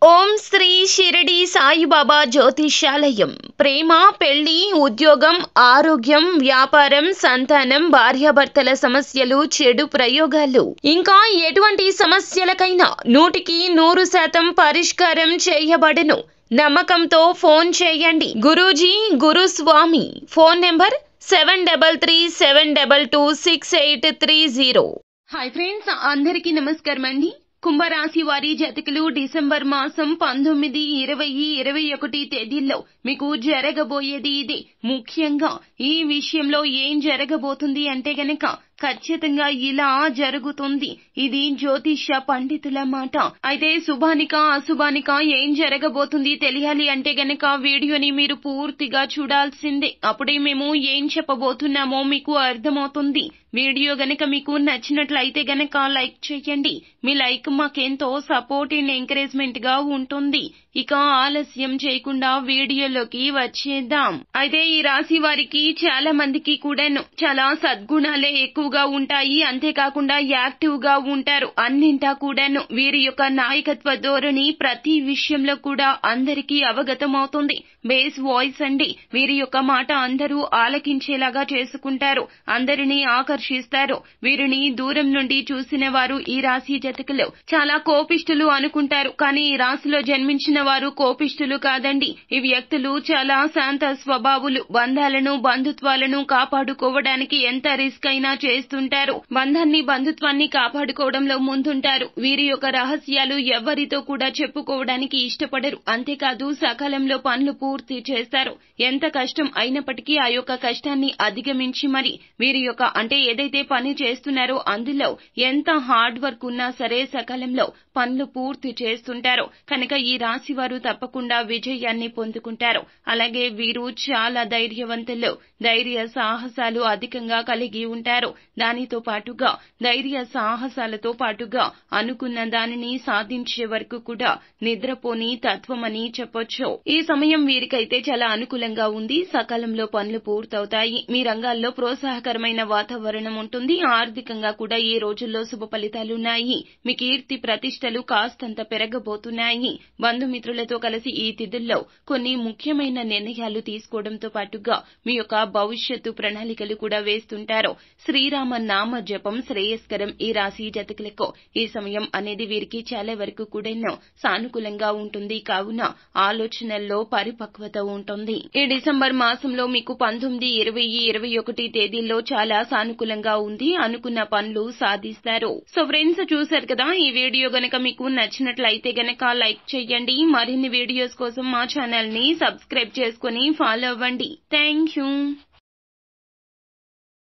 ఓం శ్రీ షిరిడి సాయిబాబా జ్యోతిష్యాలయం. ప్రేమ, పెళ్లి, ఉద్యోగం, ఆరోగ్యం, వ్యాపారం, సంతానం, భార్యాభర్తల సమస్యలు, చెడు ప్రయోగాలు, ఇంకా ఎటువంటి సమస్యలకైనా 100% పరిష్కారం చేయబడును. నమ్మకంతో ఫోన్ చేయండి. Guruji Guruswamy. Phone number 7327226830. Hi friends, అందరికీ నమస్కారం అండి. కుంభరాశి వారి జాతకులు డిసెంబర్ మాసం 19, 20, 21 తేదీల్లో మీకు జరగబోయేది ఇది. ముఖ్యంగా ఈ విషయంలో ఏం జరగబోతుంది అంటే గనక ఖచ్చితంగా ఇలా జరుగుతుంది. ఇది జ్యోతిష్య పండితుల మాట. అయితే శుభానిక అశుభానిక ఏం జరగబోతుంది తెలియాలి అంటే గనక వీడియోని మీరు పూర్తిగా చూడాల్సిందే. అప్పుడే మేము ఏం చెప్పబోతున్నామో మీకు అర్థమవుతుంది. వీడియో గనక మీకు నచ్చినట్లయితే గనక లైక్ చేయండి. మీ లైక్ మాకెంతో సపోర్ట్ అండ్ ఎంకరేజ్మెంట్ గా ఉంటుంది. ఇక ఆలస్యం చేయకుండా వీడియోలోకి వచ్చేద్దాం. అయితే ఈ రాశి వారికి చాలా మందికి కూడాను చాలా సద్గుణాలే ఎక్కువగా ఉంటాయి. అంతేకాకుండా యాక్టివ్ గా ఉంటారు. అన్నింటా కూడాను వీరి యొక్క నాయకత్వ ధోరణి ప్రతి విషయంలో కూడా అందరికీ అవగతమవుతుంది. బేస్ వాయిస్ అండి. వీరి యొక్క మాట అందరూ ఆలకించేలాగా చేసుకుంటారు. అందరినీ ఆకర్షిస్తారు. వీరిని దూరం నుండి చూసిన వారు ఈ రాశి జాతకులు చాలా కోపిష్ఠులు అనుకుంటారు. కానీ ఈ రాశిలో జన్మించిన వారు కోపిష్ఠులు కాదండి. ఈ వ్యక్తులు చాలా శాంత స్వభావులు. బంధాలను, బంధుత్వాలను కాపాడుకోవడానికి ఎంత రిస్క్ అయినా చేస్తుంటారు. బంధాన్ని, బంధుత్వాన్ని కాపాడుకోవడంలో ముందుంటారు. వీరి యొక్క రహస్యాలు ఎవ్వరితో కూడా చెప్పుకోవడానికి ఇష్టపడరు. అంతేకాదు సకాలంలో పనులు పూర్తి చేస్తారు. ఎంత కష్టం అయినప్పటికీ ఆ యొక్క కష్టాన్ని అధిగమించి మరి వీరి యొక్క అంటే ఏదైతే పని చేస్తున్నారో అందులో ఎంత హార్డ్ వర్క్ ఉన్నా సరే సకాలంలో పనులు పూర్తి చేస్తుంటారు. కనుక ఈ రాశి వారు తప్పకుండా విజయాన్ని పొందుకుంటారు. అలాగే వీరు చాలా ధైర్యవంతులు. ధైర్య సాహసాలు అధికంగా కలిగి ఉంటారు. దానితో పాటుగా ధైర్య సాహసాలతో పాటుగా అనుకున్న దానిని సాధించే వరకు కూడా నిద్రపోని తత్వమని చెప్పొచ్చు. ఈ సమయం వీరికైతే చాలా అనుకూలంగా ఉంది. సకాలంలో పనులు పూర్తవుతాయి. మీ రంగాల్లో ప్రోత్సాహకరమైన వాతావరణం ఉంటుంది. ఆర్థికంగా కూడా ఈ రోజుల్లో శుభ ఫలితాలున్నాయి. మీ కీర్తి ప్రతిష్టలు కాస్తంత పెరగబోతున్నాయి. బంధుమిత్రులతో కలిసి ఈ తిథుల్లో కొన్ని ముఖ్యమైన నిర్ణయాలు తీసుకోవడంతో పాటుగా మీ యొక్క భవిష్యత్తు ప్రణాళికలు కూడా వేస్తుంటారు. శ్రీరామ నామ జపం శ్రేయస్కరం. ఈ రాశి జాతకులకు ఈ సమయం అనేది వీరికి చాలా వరకు కూడా సానుకూలంగా ఉంటుంది. కావున ఆలోచనల్లో పరిపక్వత ఉంటుంది. ఈ డిసెంబర్ మాసంలో మీకు 19, 20, 21 తేదీల్లో చాలా సానుకూలంగా ఉంది. అనుకున్న పనులు సాధిస్తారు. సో ఫ్రెండ్స్, చూశారు కదా. ఈ వీడియో గనక మీకు నచ్చినట్లయితే గనక లైక్ చేయండి. మరిన్ని వీడియోస్ కోసం మా ఛానల్ ని సబ్స్క్రైబ్ చేసుకుని ఫాలో అవ్వండి. Thank you.